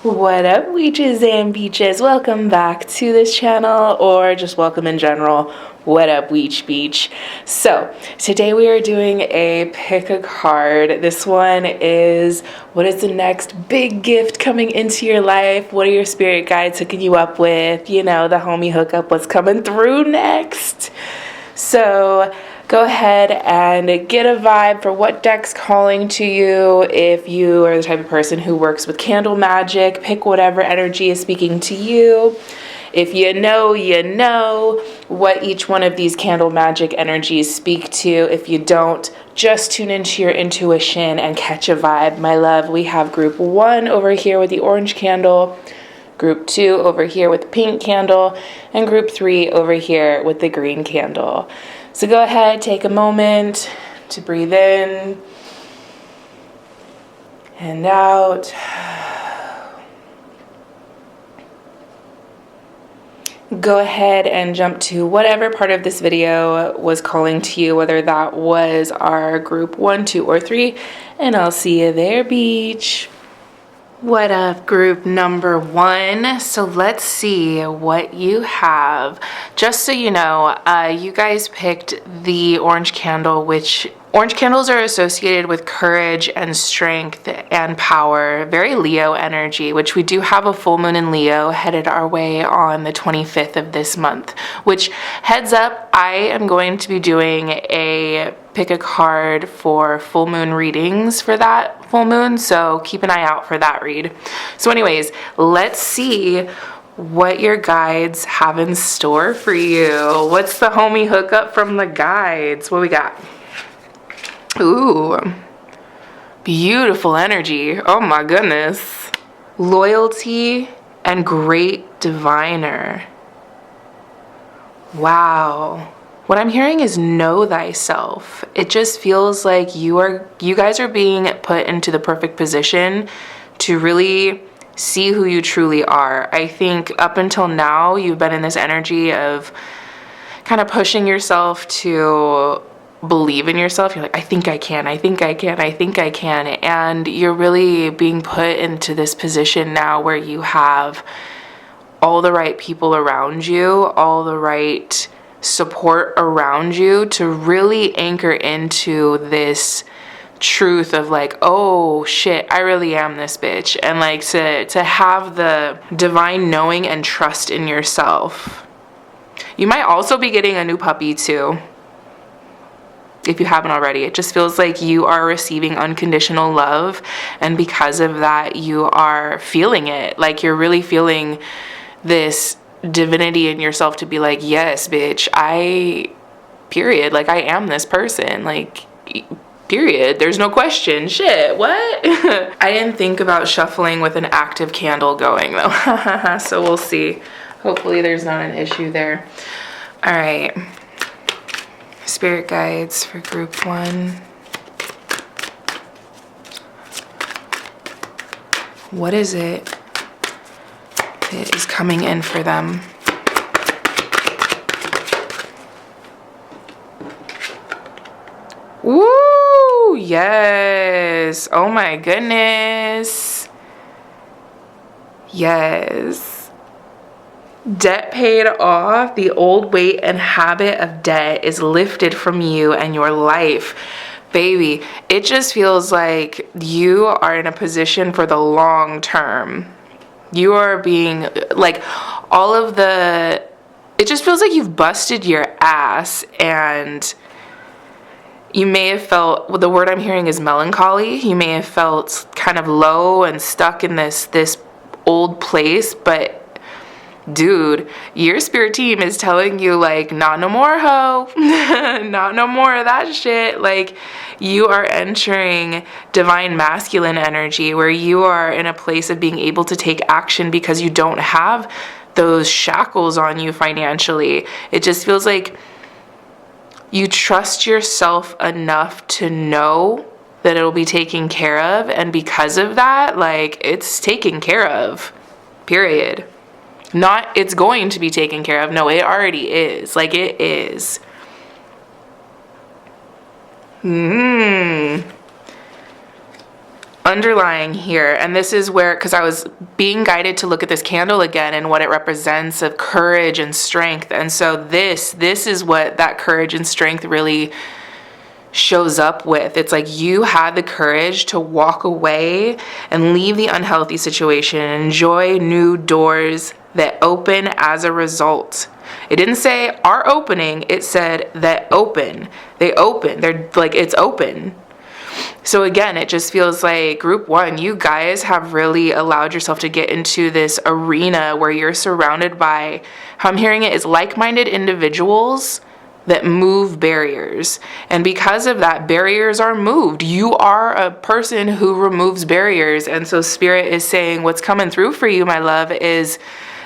What up, weeches and beaches? Welcome back to this channel, or just welcome in general. What up, Weech Beach? So today we are doing a pick a card. This one is, what is the next big gift coming into your life? What are your spirit guides hooking you up with? You know, the homie hookup, what's coming through next? So go ahead and get a vibe for what deck's calling to you. If you are the type of person who works with candle magic, pick whatever energy is speaking to you. If you know what each one of these candle magic energies speak to. If you don't, just tune into your intuition and catch a vibe, my love. We have group 1 over here with the orange candle, group 2 over here with the pink candle, and group 3 over here with the green candle. So go ahead, take a moment to breathe in and out. Go ahead and jump to whatever part of this video was calling to you, whether that was our group 1, 2, or 3, and I'll see you there, beach. What up, group number 1? So let's see what you have. Just so you know, you guys picked the orange candle, which orange candles are associated with courage and strength and power, very Leo energy, which we do have a full moon in Leo headed our way on the 25th of this month, which, heads up, I am going to be doing a pick a card for full moon readings for that full moon, so keep an eye out for that read. So anyways, let's see what your guides have in store for you. What's the homie hookup from the guides? What we got? Ooh, beautiful energy. Oh my goodness. Loyalty and great diviner. Wow. What I'm hearing is know thyself. It just feels like you guys are being put into the perfect position to really see who you truly are. I think up until now, you've been in this energy of kind of pushing yourself to believe in yourself. You're like, I think I can, I think I can, I think I can. And you're really being put into this position now where you have all the right people around you, all the right support around you to really anchor into this truth of like, oh shit, I really am this bitch, and like to have the divine knowing and trust in yourself. You might also be getting a new puppy too, if you haven't already. It just feels like you are receiving unconditional love, and because of that you are feeling it, like you're really feeling this divinity in yourself to be like, yes bitch, period, like I am this person, like period, there's no question. Shit, what? I didn't think about shuffling with an active candle going though. So we'll see. Hopefully there's not an issue there. All right, spirit guides for group 1. What is it that is coming in for them? Woo! Yes. Oh my goodness. Yes. Debt paid off. The old weight and habit of debt is lifted from you and your life. Baby, it just feels like you are in a position for the long term. You are being like it just feels like you've busted your ass, and you may have felt, well, the word I'm hearing is melancholy. You may have felt kind of low and stuck in this old place, but dude, your spirit team is telling you like, not no more, ho. Not no more of that shit. Like, you are entering divine masculine energy where you are in a place of being able to take action because you don't have those shackles on you financially. It just feels like you trust yourself enough to know that it'll be taken care of, and because of that, like, it's taken care of, period. Not it's going to be taken care of. No, it already is. Like, it is. underlying here, and this is where, because I was being guided to look at this candle again and what it represents of courage and strength. And so this is what that courage and strength really shows up with. It's like you had the courage to walk away and leave the unhealthy situation and enjoy new doors that open as a result. It didn't say are opening, it said that open. They open. They're like, it's open. So again, it just feels like group one, you guys have really allowed yourself to get into this arena where you're surrounded by, how I'm hearing it is like-minded individuals that move barriers. And because of that, barriers are moved. You are a person who removes barriers. And so Spirit is saying what's coming through for you, my love, is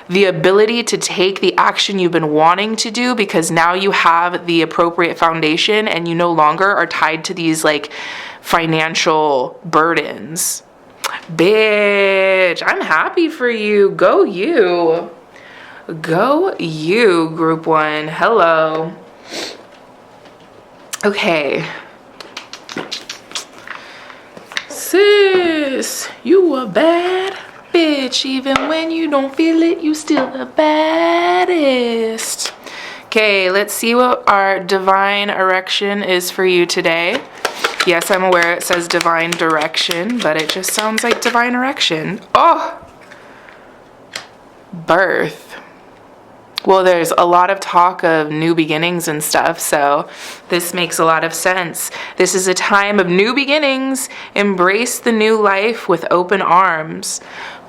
the ability to take the action you've been wanting to do, because now you have the appropriate foundation and you no longer are tied to these like financial burdens. Bitch, I'm happy for you. Go you. Go you, group one. Hello. Okay. Sis, you a bad bitch. Even when you don't feel it, you still the baddest. Okay, let's see what our divine erection is for you today. Yes, I'm aware it says divine direction, but it just sounds like divine erection. Oh! Birth. Well, there's a lot of talk of new beginnings and stuff, so this makes a lot of sense. This is a time of new beginnings. Embrace the new life with open arms.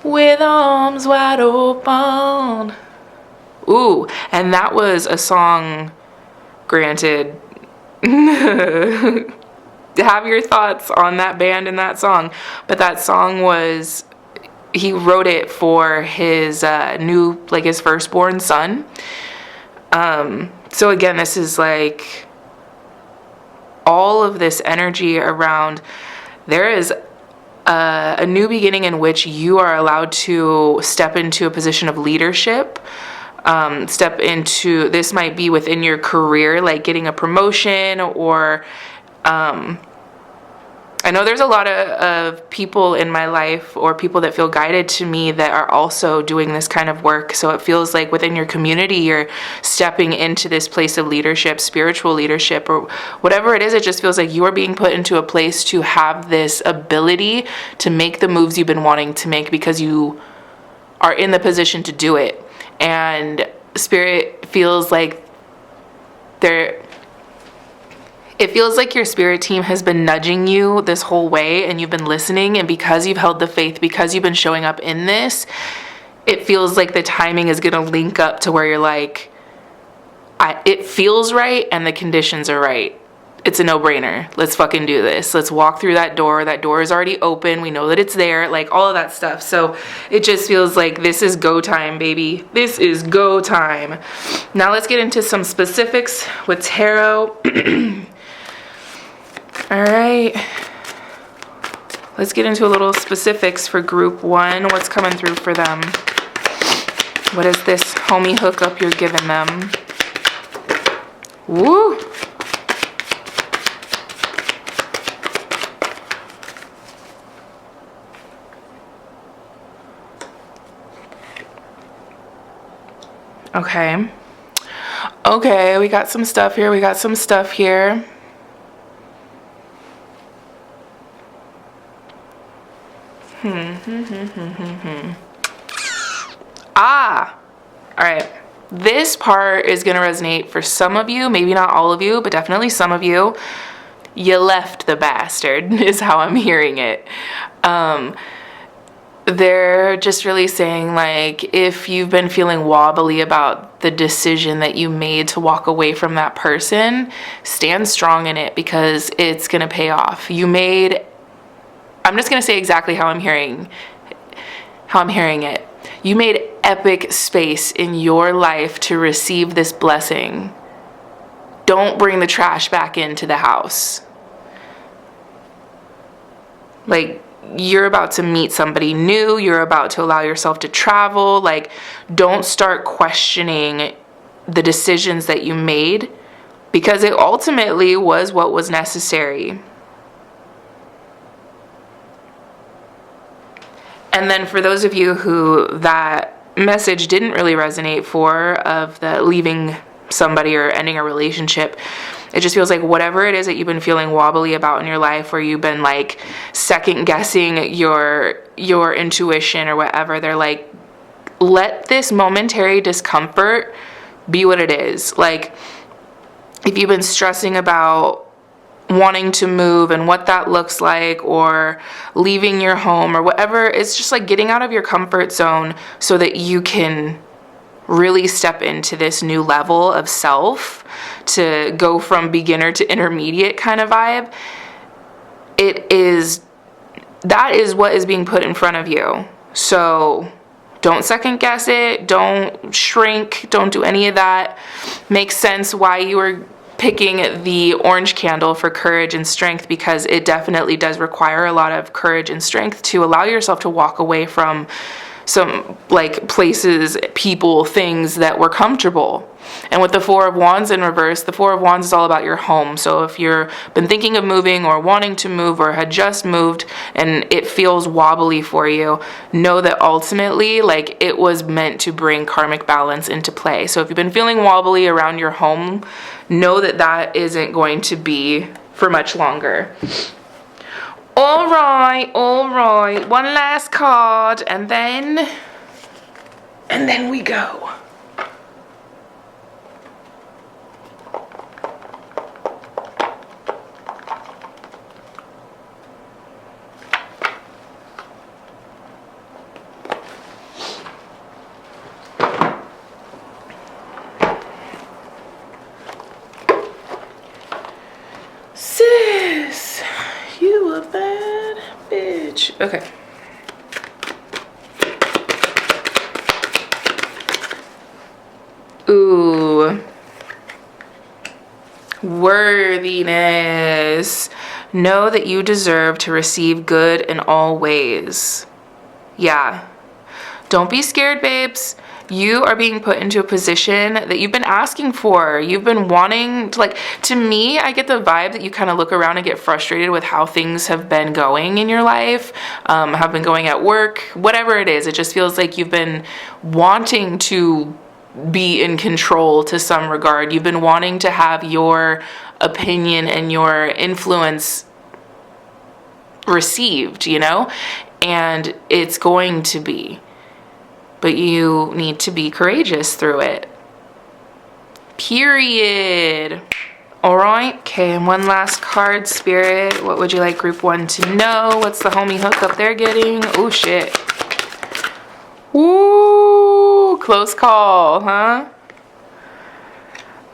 With arms wide open. Ooh, and that was a song, granted. Have your thoughts on that band and that song. But that song was, he wrote it for his his firstborn son. So again, this is like all of this energy around, there is a new beginning in which you are allowed to step into a position of leadership. Step into, this might be within your career, like getting a promotion, or I know there's a lot of people in my life, or people that feel guided to me, that are also doing this kind of work. So it feels like within your community, you're stepping into this place of leadership, spiritual leadership, or whatever it is. It just feels like you are being put into a place to have this ability to make the moves you've been wanting to make, because you are in the position to do it. And Spirit feels like it feels like your spirit team has been nudging you this whole way, and you've been listening, and because you've held the faith, because you've been showing up in this, it feels like the timing is going to link up to where you're like, it feels right and the conditions are right. It's a no-brainer. Let's fucking do this. Let's walk through that door. That door is already open. We know that it's there, like all of that stuff. So it just feels like this is go time, baby. This is go time. Now let's get into some specifics with tarot. All right, let's get into a little specifics for group one. What's coming through for them? What is this homie hookup you're giving them? Woo! Okay. Okay, we got some stuff here. We got some stuff here. All right. This part is going to resonate for some of you, maybe not all of you, but definitely some of you. You left the bastard is how I'm hearing it. They're just really saying, like, if you've been feeling wobbly about the decision that you made to walk away from that person, stand strong in it, because it's going to pay off. I'm just going to say exactly how I'm hearing it. You made epic space in your life to receive this blessing. Don't bring the trash back into the house. Like, you're about to meet somebody new. You're about to allow yourself to travel. Like, don't start questioning the decisions that you made, because it ultimately was what was necessary. And then for those of you who that message didn't really resonate for, of the leaving somebody or ending a relationship, it just feels like whatever it is that you've been feeling wobbly about in your life, where you've been like second guessing your intuition or whatever, they're like, let this momentary discomfort be what it is. Like, if you've been stressing about wanting to move and what that looks like, or leaving your home or whatever, it's just like getting out of your comfort zone so that you can really step into this new level of self, to go from beginner to intermediate kind of vibe. That is what is being put in front of you. So don't second guess it, don't shrink, don't do any of that. Makes sense why you were picking the orange candle for courage and strength, because it definitely does require a lot of courage and strength to allow yourself to walk away from some like places, people, things that were comfortable. And with the Four of Wands in reverse, the Four of Wands is all about your home. So if you've been thinking of moving or wanting to move or had just moved and it feels wobbly for you, know that ultimately, like, it was meant to bring karmic balance into play. So if you've been feeling wobbly around your home, know that that isn't going to be for much longer. All right. One last card, and then we go. Sis, you a bad bitch. Okay. Ooh. Worthiness. Know that you deserve to receive good in all ways. Yeah. Don't be scared, babes. You are being put into a position that you've been asking for. You've been wanting to, like, to me, I get the vibe that you kind of look around and get frustrated with how things have been going in your life, have been going at work, whatever it is. It just feels like you've been wanting to be in control to some regard. You've been wanting to have your opinion and your influence received, you know? And it's going to be. But you need to be courageous through it. Period. All right. Okay, and one last card, Spirit. What would you like Group 1 to know? What's the homie hookup they're getting? Oh, shit. Woo! Close call, huh?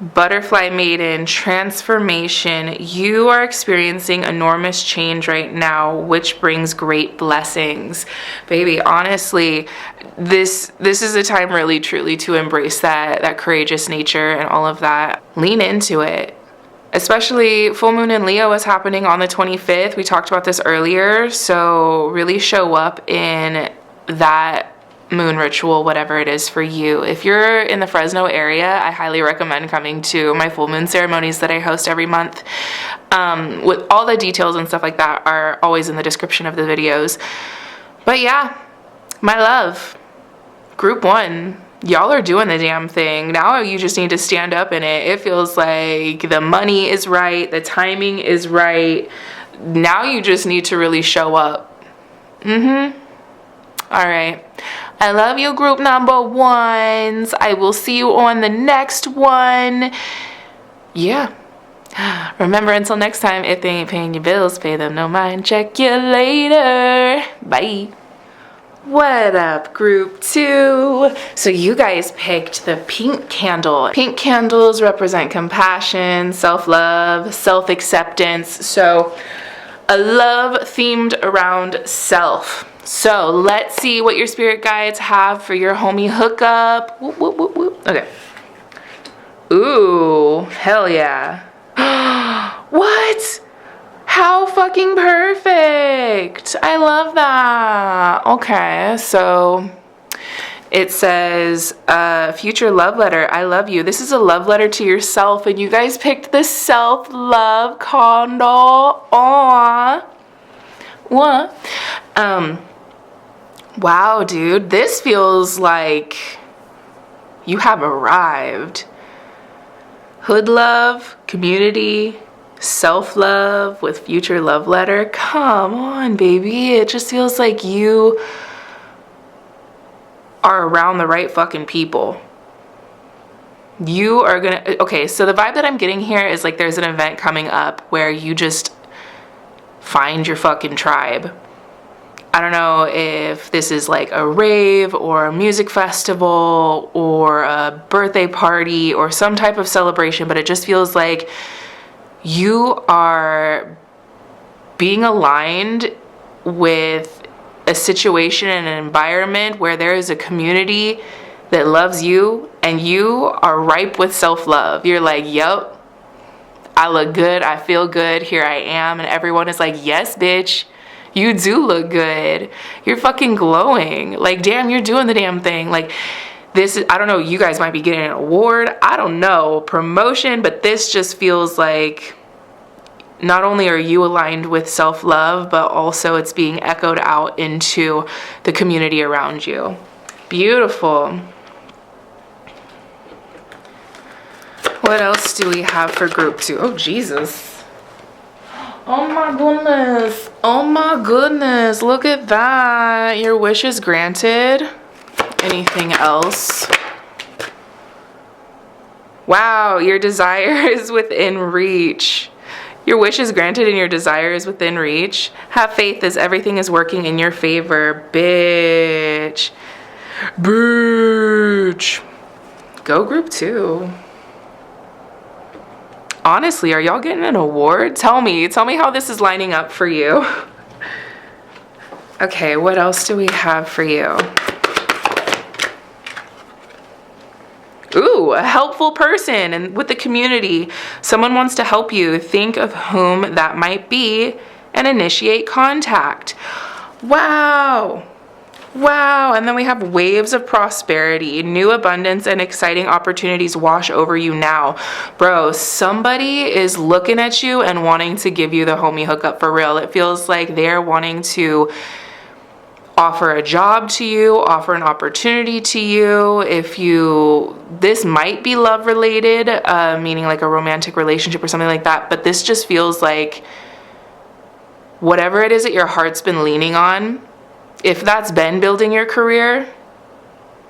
Butterfly Maiden, transformation. You are experiencing enormous change right now, which brings great blessings. Baby, honestly, this is a time really truly to embrace that courageous nature and all of that. Lean into it. Especially full moon in Leo is happening on the 25th. We talked about this earlier, so really show up in that moon ritual, whatever it is for you. If you're in the Fresno area, I highly recommend coming to my full moon ceremonies that I host every month. With all the details and stuff like that are always in the description of the videos. But yeah, my love, Group 1, y'all are doing the damn thing. Now you just need to stand up in it. It feels like the money is right, the timing is right. Now you just need to really show up. All right. I love you, group number 1s. I will see you on the next one. Yeah. Remember, until next time, if they ain't paying your bills, pay them no mind. Check you later. Bye. What up, group 2? So you guys picked the pink candle. Pink candles represent compassion, self-love, self-acceptance. So a love themed around self. So let's see what your spirit guides have for your homie hookup. Whoop, whoop, whoop, whoop. Okay. Ooh, hell yeah. What? How fucking perfect. I love that. Okay, so it says, future love letter. I love you. This is a love letter to yourself, and you guys picked the self-love candle. Aww. What? Wow, dude, this feels like you have arrived. Hood love, community, self-love with future love letter. Come on, baby. It just feels like you are around the right fucking people. You are gonna, okay, so the vibe that I'm getting here is like there's an event coming up where you just find your fucking tribe. I don't know if this is like a rave or a music festival or a birthday party or some type of celebration, but it just feels like you are being aligned with a situation and an environment where there is a community that loves you and you are ripe with self-love. You're like, yup, I look good, I feel good, here I am. And everyone is like, yes, bitch. You do look good. You're fucking glowing. Like, damn, you're doing the damn thing. Like, this is, I don't know, you guys might be getting an award. I don't know, promotion, but this just feels like not only are you aligned with self-love, but also it's being echoed out into the community around you. Beautiful. What else do we have for group 2? Oh, Jesus. Oh my goodness. Oh my goodness. Look at that. Your wish is granted. Anything else? Wow, your desire is within reach. Your wish is granted and your desire is within reach. Have faith as everything is working in your favor. Bitch. Bitch. Go group 2. Honestly, are y'all getting an award? Tell me how this is lining up for you. Okay, what else do we have for you? Ooh, a helpful person and with the community. Someone wants to help you. Think of whom that might be and initiate contact. Wow. Wow, and then we have waves of prosperity, new abundance and exciting opportunities wash over you now. Bro, somebody is looking at you and wanting to give you the homie hookup for real. It feels like they're wanting to offer a job to you, offer an opportunity to you. This might be love related, meaning like a romantic relationship or something like that, but this just feels like whatever it is that your heart's been leaning on, if that's been building your career,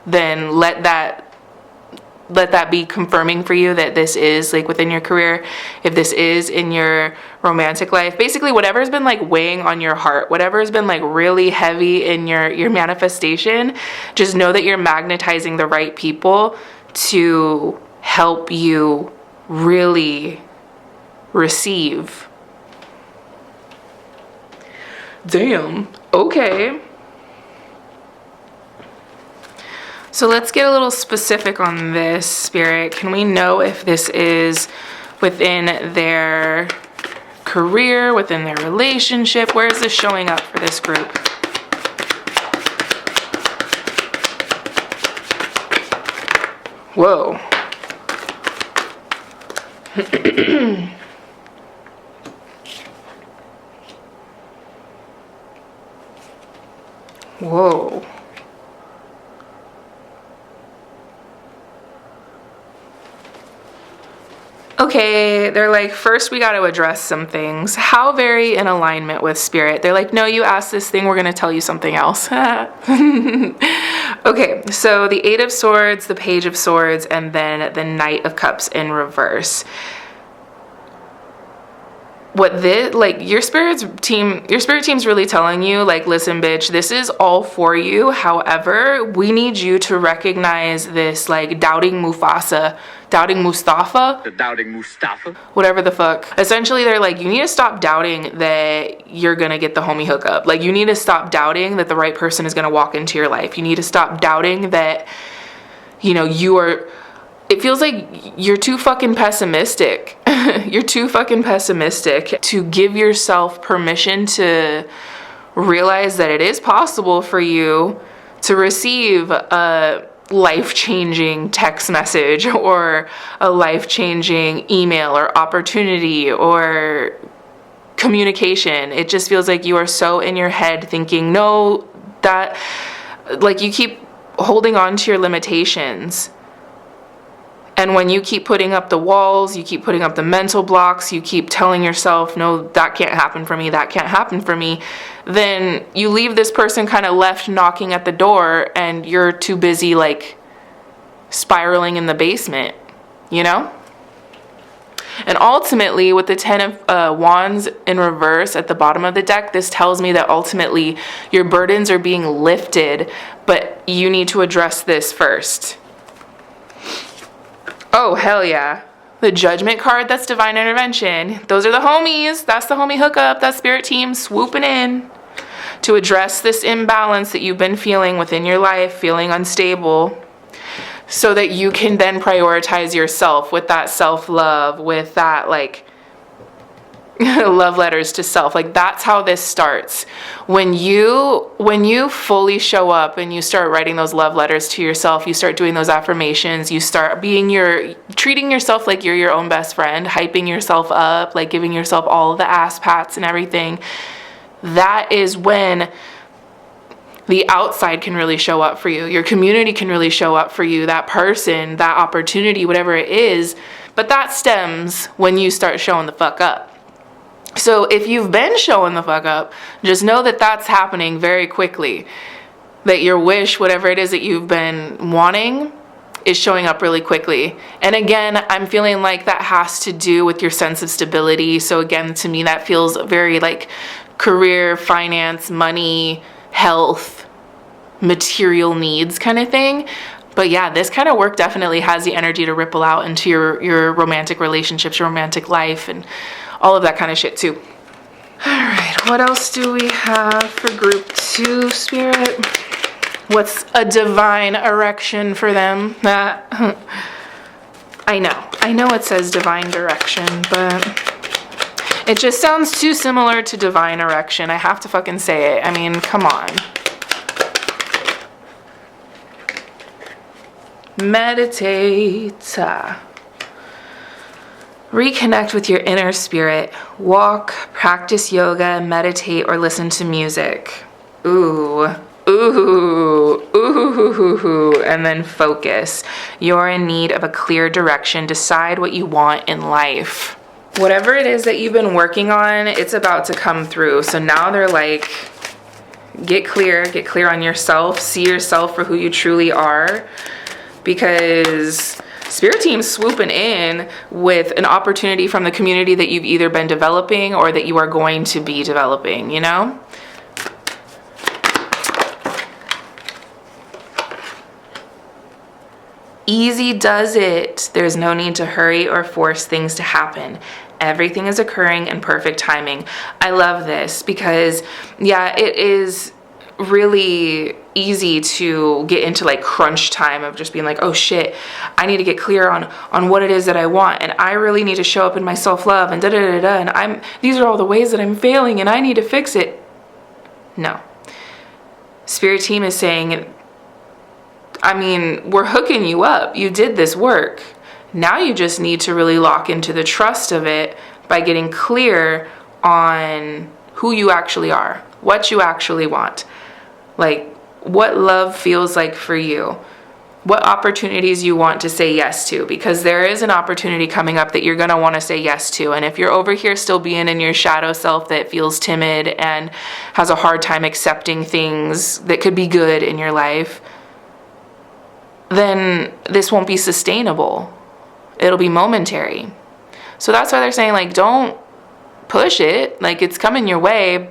then let that be confirming for you that this is like within your career. If this is in your romantic life, basically whatever's been like weighing on your heart, whatever's been like really heavy in your manifestation, just know that you're magnetizing the right people to help you really receive. Damn. Okay. So let's get a little specific on this, Spirit. Can we know if this is within their career, within their relationship? Where is this showing up for this group? Whoa. Whoa. Okay, they're like, first we got to address some things. How very in alignment with Spirit. They're like, no, you asked this thing, we're going to tell you something else. Okay, so the 8 of Swords, the Page of Swords, and then the Knight of Cups in reverse. What this, like, your spirit team's really telling you, like, listen, bitch, this is all for you. However, we need you to recognize this, like, doubting Mustafa, whatever the fuck. Essentially, they're like, you need to stop doubting that you're gonna get the homie hookup. Like, you need to stop doubting that the right person is gonna walk into your life. You need to stop doubting that, you know, it feels like you're too fucking pessimistic. You're too fucking pessimistic to give yourself permission to realize that it is possible for you to receive a life-changing text message or a life-changing email or opportunity or communication. It just feels like you are so in your head thinking, no, That, like, you keep holding on to your limitations. And when you keep putting up the walls, you keep putting up the mental blocks, you keep telling yourself, no, that can't happen for me, that can't happen for me, then you leave this person kind of left knocking at the door, and you're too busy, like, spiraling in the basement, you know? And ultimately, with the 10 of Wands in reverse at the bottom of the deck, this tells me that ultimately your burdens are being lifted, but you need to address this first. Oh, hell yeah. The Judgment card, that's divine intervention. Those are the homies. That's the homie hookup. That's spirit team swooping in to address this imbalance that you've been feeling within your life, feeling unstable, so that you can then prioritize yourself with that self-love, with that, like, love letters to self. Like, that's how this starts. When you fully show up and you start writing those love letters to yourself, you start doing those affirmations, you start treating yourself like you're your own best friend, hyping yourself up, like giving yourself all the ass pats and everything. That is when the outside can really show up for you. Your community can really show up for you, that person, that opportunity, whatever it is. But that stems when you start showing the fuck up. So if you've been showing the fuck up, just know that that's happening very quickly. That your wish, whatever it is that you've been wanting, is showing up really quickly. And again, I'm feeling like that has to do with your sense of stability. So again, to me, that feels very like career, finance, money, health, material needs kind of thing. But yeah, this kind of work definitely has the energy to ripple out into your romantic relationships, your romantic life, and all of that kind of shit too. All right, what else do we have for group 2, Spirit? What's a divine erection for them? I know it says divine direction, but it just sounds too similar to divine erection. I have to fucking say it. I mean, come on. Meditate. Reconnect with your inner spirit. Walk, practice yoga, meditate, or listen to music. Ooh, and then focus. You're in need of a clear direction. Decide what you want in life. Whatever it is that you've been working on, it's about to come through. So now they're like, get clear on yourself, see yourself for who you truly are, because Spirit team's swooping in with an opportunity from the community that you've either been developing or that you are going to be developing, you know? Easy does it. There's no need to hurry or force things to happen. Everything is occurring in perfect timing. I love this because, yeah, it is really easy to get into like crunch time of just being like, oh shit, I need to get clear on what it is that I want, and I really need to show up in my self-love, and and these are all the ways that I'm failing and I need to fix it. No. Spirit team is saying, I mean, we're hooking you up. You did this work. Now you just need to really lock into the trust of it by getting clear on who you actually are, what you actually want. Like, what love feels like for you, what opportunities you want to say yes to, because there is an opportunity coming up that you're going to want to say yes to. And if you're over here still being in your shadow self that feels timid and has a hard time accepting things that could be good in your life, then this won't be sustainable. It'll be momentary. So that's why they're saying, like, don't push it. Like, it's coming your way.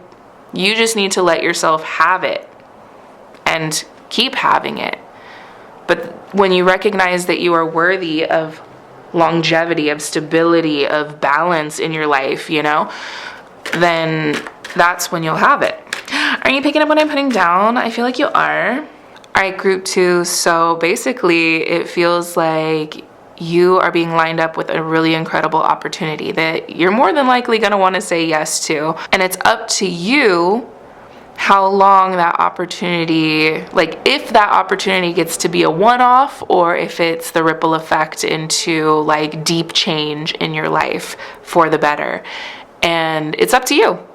You just need to let yourself have it and keep having it. But when you recognize that you are worthy of longevity, of stability, of balance in your life, you know, then that's when you'll have it. Are you picking up what I'm putting down? I feel like you are. All right, group 2. So basically it feels like you are being lined up with a really incredible opportunity that you're more than likely going to want to say yes to. And it's up to you how long that opportunity, like if that opportunity gets to be a one-off or if it's the ripple effect into like deep change in your life for the better. And it's up to you.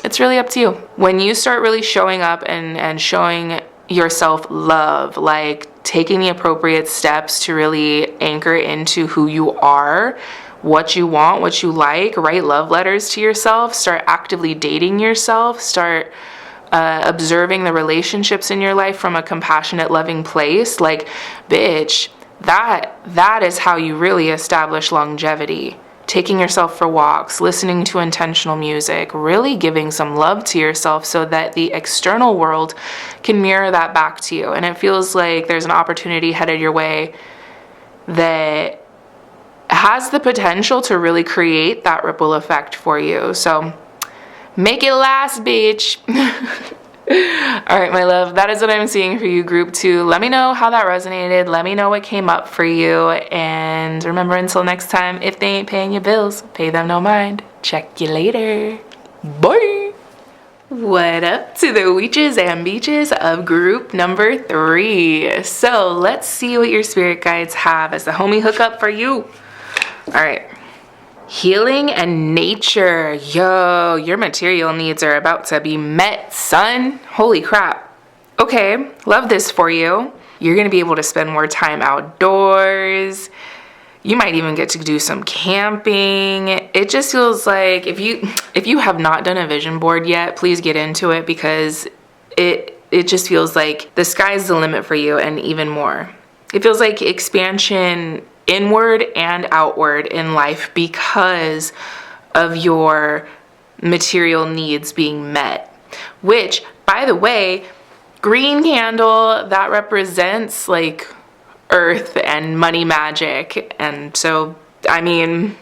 it's really up to you. When you start really showing up and showing yourself love, like taking the appropriate steps to really anchor into who you are, what you want, what you like, write love letters to yourself, start actively dating yourself, start observing the relationships in your life from a compassionate, loving place, like, bitch, that is how you really establish longevity. Taking yourself for walks, listening to intentional music, really giving some love to yourself so that the external world can mirror that back to you. And it feels like there's an opportunity headed your way that has the potential to really create that ripple effect for you. So make it last, bitch. All right, my love, that is what I'm seeing for you, group 2. Let me know how that resonated. Let me know what came up for you. And remember, until next time, if they ain't paying your bills, pay them no mind. Check you later. Bye. What up to the witches and beaches of group number 3? So let's see what your spirit guides have as the homie hookup for you. All right. Healing and nature. Yo, your material needs are about to be met, son. Holy crap. Okay, love this for you. You're gonna be able to spend more time outdoors. You might even get to do some camping. It just feels like if you have not done a vision board yet, please get into it, because it just feels like the sky's the limit for you, and even more. It feels like expansion inward and outward in life because of your material needs being met. Which, by the way, green candle, that represents like earth and money magic. And so, I mean,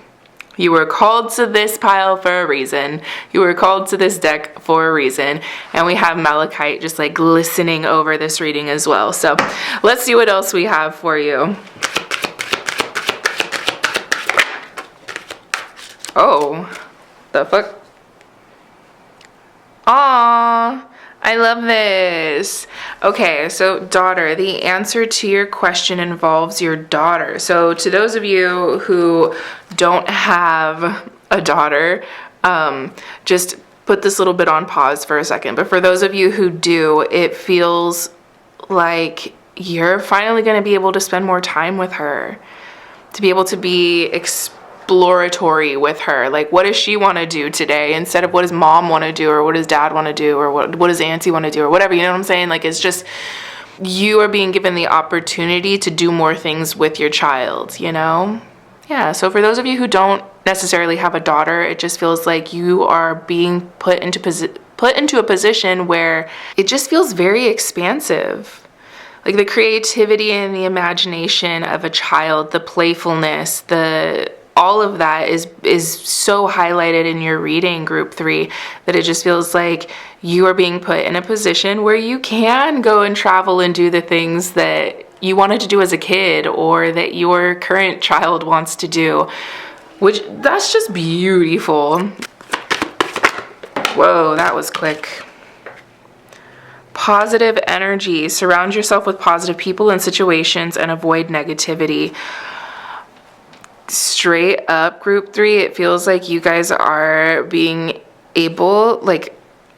you were called to this pile for a reason. You were called to this deck for a reason. And we have Malachite just like glistening over this reading as well. So let's see what else we have for you. Oh, the fuck? Aww, I love this. Okay, so daughter, the answer to your question involves your daughter. So to those of you who don't have a daughter, just put this little bit on pause for a second. But for those of you who do, it feels like you're finally going to be able to spend more time with her, to be able to be exploratory with her. Like, what does she want to do today instead of what does mom want to do, or what does dad want to do, or what does auntie want to do, or whatever, you know what I'm saying? Like, it's just, you are being given the opportunity to do more things with your child, you know? Yeah, so for those of you who don't necessarily have a daughter, it just feels like you are being put into a position where it just feels very expansive. Like the creativity and the imagination of a child, the playfulness, all of that is so highlighted in your reading, group 3, that it just feels like you are being put in a position where you can go and travel and do the things that you wanted to do as a kid, or that your current child wants to do, which that's just beautiful. Whoa, that was quick. Positive energy. Surround yourself with positive people and situations and avoid negativity. Straight up, group 3, it feels like you guys are being able, like,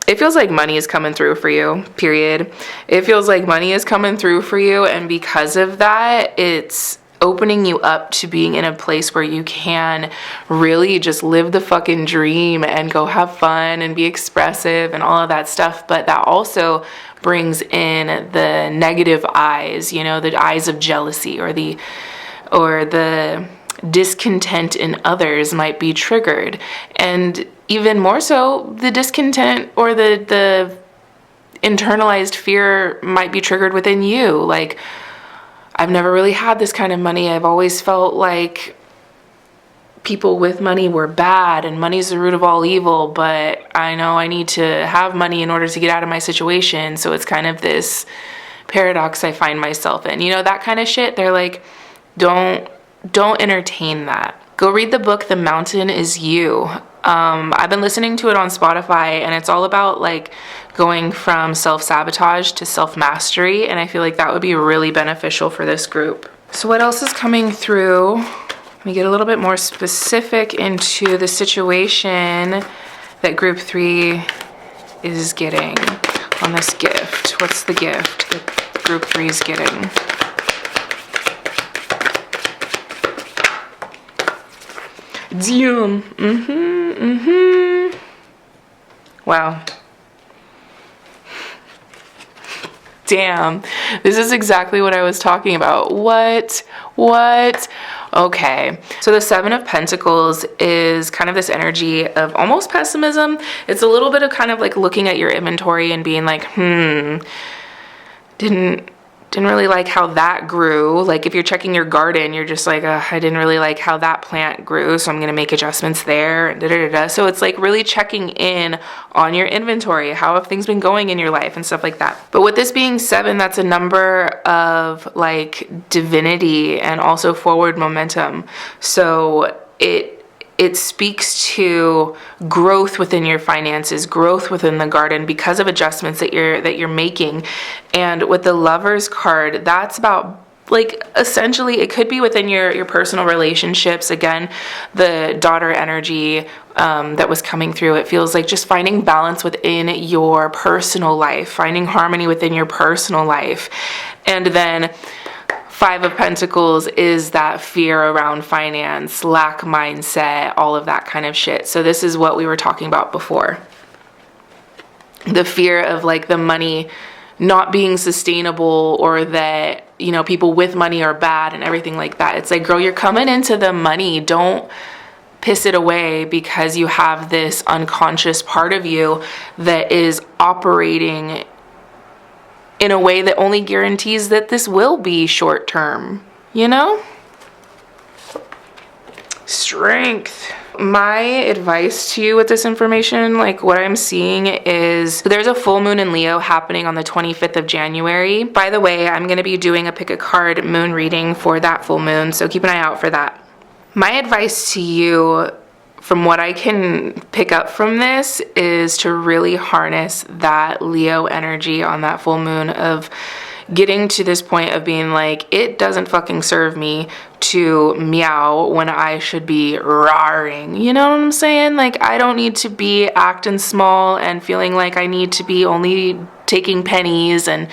it feels like money is coming through for you, period. It feels like money is coming through for you, and because of that, it's opening you up to being in a place where you can really just live the fucking dream and go have fun and be expressive and all of that stuff. But that also brings in the negative eyes, you know, the eyes of jealousy, or the discontent in others might be triggered. And even more so, the discontent or the internalized fear might be triggered within you. Like, I've never really had this kind of money. I've always felt like people with money were bad and money's the root of all evil, but I know I need to have money in order to get out of my situation. So it's kind of this paradox I find myself in. You know, that kind of shit. They're like, don't entertain that. Go read the book, The Mountain Is You. I've been listening to it on Spotify, and it's all about like going from self-sabotage to self-mastery, and I feel like that would be really beneficial for this group. So what else is coming through? Let me get a little bit more specific into the situation that group 3 is getting on this gift? What's the gift that group 3 is getting? Damn. Wow. Damn. This is exactly what I was talking about. What? Okay. So the 7 of Pentacles is kind of this energy of almost pessimism. It's a little bit of kind of like looking at your inventory and being like, didn't really like how that grew. Like if you're checking your garden, you're just like, I didn't really like how that plant grew, so I'm gonna make adjustments there, and da-da-da-da. So it's like really checking in on your inventory. How have things been going in your life and stuff like that. But with this being 7, that's a number of like divinity and also forward momentum. So it speaks to growth within your finances, growth within the garden because of adjustments that you're making. And with the Lovers card, that's about like essentially it could be within your personal relationships. Again, the daughter energy that was coming through, it feels like just finding balance within your personal life, finding harmony within your personal life. And then 5 of Pentacles is that fear around finance, lack mindset, all of that kind of shit. So this is what we were talking about before. The fear of like the money not being sustainable, or that, you know, people with money are bad and everything like that. It's like, girl, you're coming into the money. Don't piss it away because you have this unconscious part of you that is operating in a way that only guarantees that this will be short term, you know? Strength. My advice to you with this information, like what I'm seeing is there's a full moon in Leo happening on the 25th of January. By the way, I'm going to be doing a pick a card moon reading for that full moon, so keep an eye out for that. My advice to you, from what I can pick up from this, is to really harness that Leo energy on that full moon of getting to this point of being like, it doesn't fucking serve me to meow when I should be roaring. You know what I'm saying? Like, I don't need to be acting small and feeling like I need to be only taking pennies and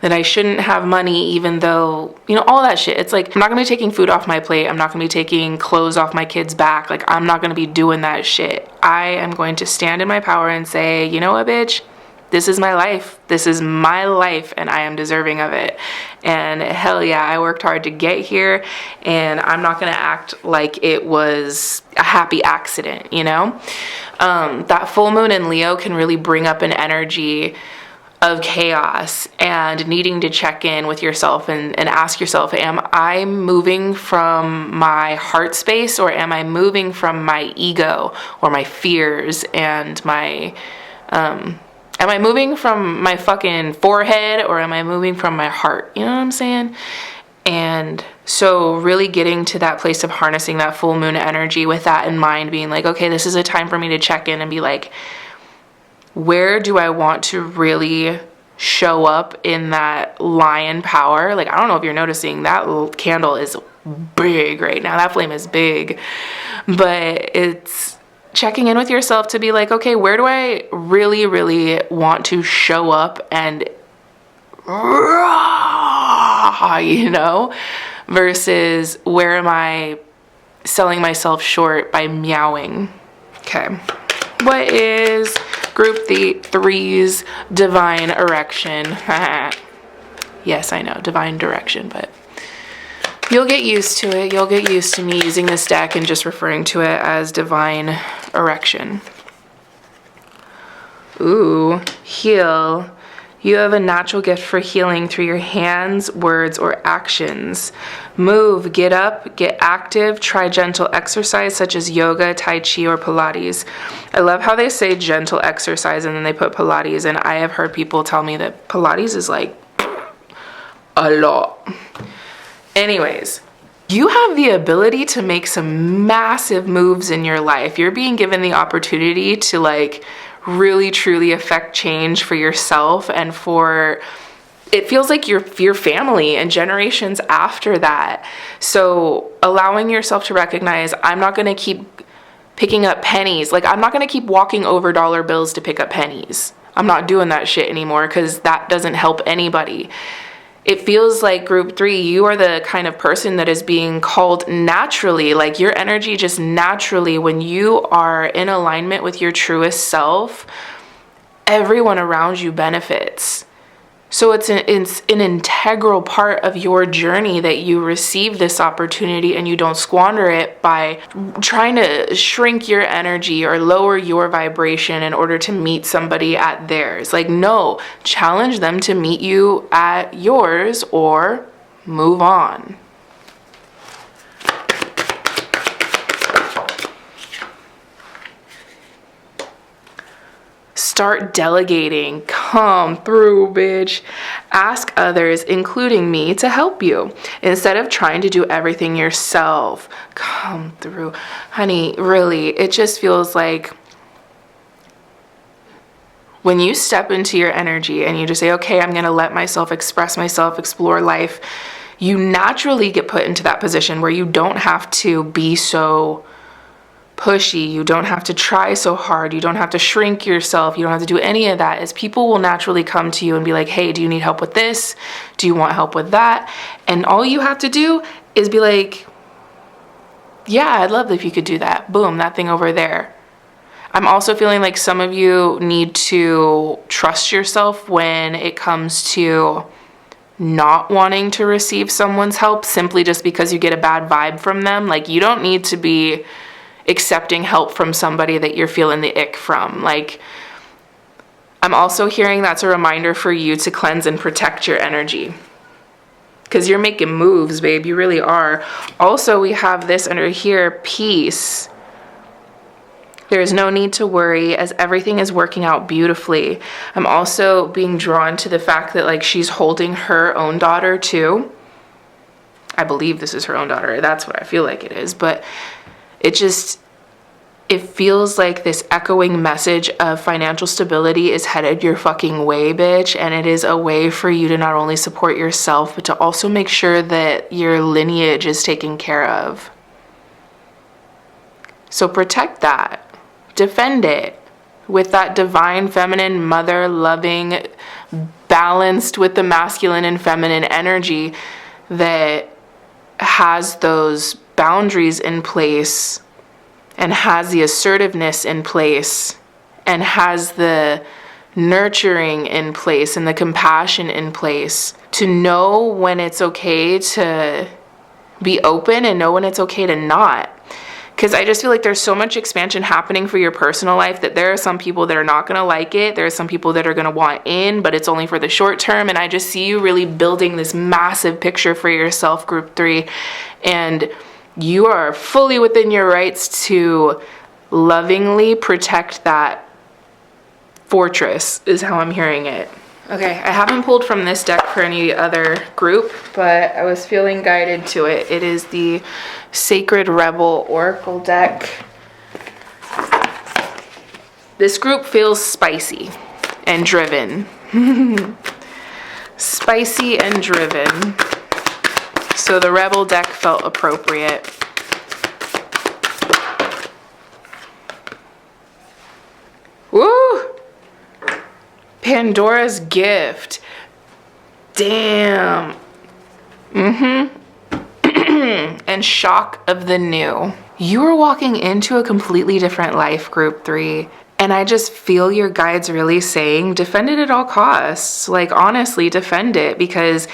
that I shouldn't have money even though, you know, all that shit. It's like, I'm not gonna be taking food off my plate. I'm not gonna be taking clothes off my kid's back. Like, I'm not gonna be doing that shit. I am going to stand in my power and say, you know what, bitch? This is my life. This is my life, and I am deserving of it. And hell yeah, I worked hard to get here, and I'm not gonna act like it was a happy accident, you know? That full moon in Leo can really bring up an energy of chaos and needing to check in with yourself and ask yourself, am I moving from my heart space, or am I moving from my ego or my fears and my am I moving from my fucking forehead, or am I moving from my heart? You know what I'm saying? And so really getting to that place of harnessing that full moon energy with that in mind, being like, okay, this is a time for me to check in and be like, where do I want to really show up in that lion power? Like, I don't know if you're noticing, that candle is big right now. That flame is big. But it's checking in with yourself to be like, okay, where do I really, really want to show up and, you know, versus where am I selling myself short by meowing? Okay. What is group 3's divine erection? Yes, I know, divine direction, but you'll get used to it. You'll get used to me using this deck and just referring to it as divine erection. Ooh, heal. You have a natural gift for healing through your hands, words, or actions. Move, get up, get active, try gentle exercise such as yoga, tai chi, or Pilates. I love how they say gentle exercise and then they put Pilates, and I have heard people tell me that Pilates is like a lot. Anyways, you have the ability to make some massive moves in your life. You're being given the opportunity to like really truly affect change for yourself and for, it feels like your family and generations after that. So allowing yourself to recognize, I'm not going to keep picking up pennies. Like, I'm not going to keep walking over dollar bills to pick up pennies. I'm not doing that shit anymore, because that doesn't help anybody. It feels like group 3, you are the kind of person that is being called naturally. Like your energy just naturally, when you are in alignment with your truest self, everyone around you benefits. So it's an integral part of your journey that you receive this opportunity and you don't squander it by trying to shrink your energy or lower your vibration in order to meet somebody at theirs. Like, no, challenge them to meet you at yours or move on. Start delegating. Come through, bitch. Ask others, including me, to help you instead of trying to do everything yourself. Come through. Honey, really, it just feels like when you step into your energy and you just say, okay, I'm going to let myself express myself, explore life, you naturally get put into that position where you don't have to be so pushy, you don't have to try so hard, you don't have to shrink yourself, you don't have to do any of that, as people will naturally come to you and be like, hey, do you need help with this? Do you want help with that? And all you have to do is be like, yeah, I'd love if you could do that. Boom, that thing over there. I'm also feeling like some of you need to trust yourself when it comes to not wanting to receive someone's help simply just because you get a bad vibe from them. Like, you don't need to be accepting help from somebody that you're feeling the ick from. Like, I'm also hearing that's a reminder for you to cleanse and protect your energy, because you're making moves, babe. You really are. Also, we have this under here, peace. There is no need to worry, as everything is working out beautifully. I'm also being drawn to the fact that, like, she's holding her own daughter too. I believe this is her own daughter. That's what I feel like it is. But it feels like this echoing message of financial stability is headed your fucking way, bitch. And it is a way for you to not only support yourself, but to also make sure that your lineage is taken care of. So protect that. Defend it with that divine feminine, mother loving, balanced with the masculine and feminine energy that has those boundaries in place and has the assertiveness in place and has the nurturing in place and the compassion in place to know when it's okay to be open and know when it's okay to not. Because I just feel like there's so much expansion happening for your personal life that there are some people that are not going to like it. There are some people that are going to want in, but it's only for the short term. And I just see you really building this massive picture for yourself, group 3. And you are fully within your rights to lovingly protect that fortress, is how I'm hearing it. Okay, I haven't pulled from this deck for any other group, but I was feeling guided to it. It is the Sacred Rebel Oracle deck. This group feels spicy and driven. Spicy and driven. So the Rebel deck felt appropriate. Woo! Pandora's Gift. Damn. And Shock of the New. You are walking into a completely different life, group 3. And I just feel your guides really saying, defend it at all costs. Like, honestly, defend it, because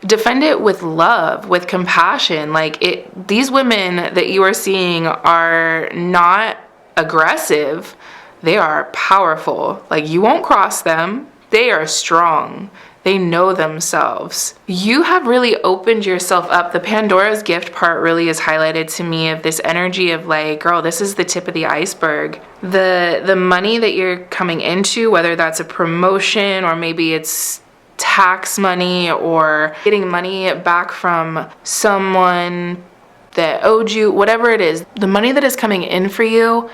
defend it with love, with compassion. Like, these women that you are seeing are not aggressive. They are powerful. Like, you won't cross them. They are strong. They know themselves. You have really opened yourself up. The Pandora's Gift part really is highlighted to me of this energy of like, girl, this is the tip of the iceberg. The money that you're coming into, whether that's a promotion or maybe it's tax money or getting money back from someone that owed you, whatever it is, the money that is coming in for you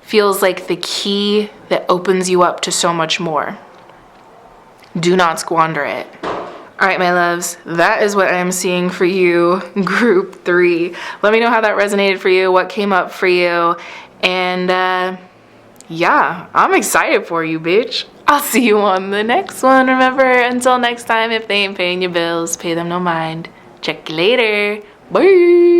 feels like the key that opens you up to so much more. Do not squander it. All right, my loves, that is what I am seeing for you, group 3. Let me know how that resonated for you, what came up for you, and yeah, I'm excited for you, bitch. I'll see you on the next one. Remember, until next time, if they ain't paying your bills, pay them no mind. Check you later. Bye.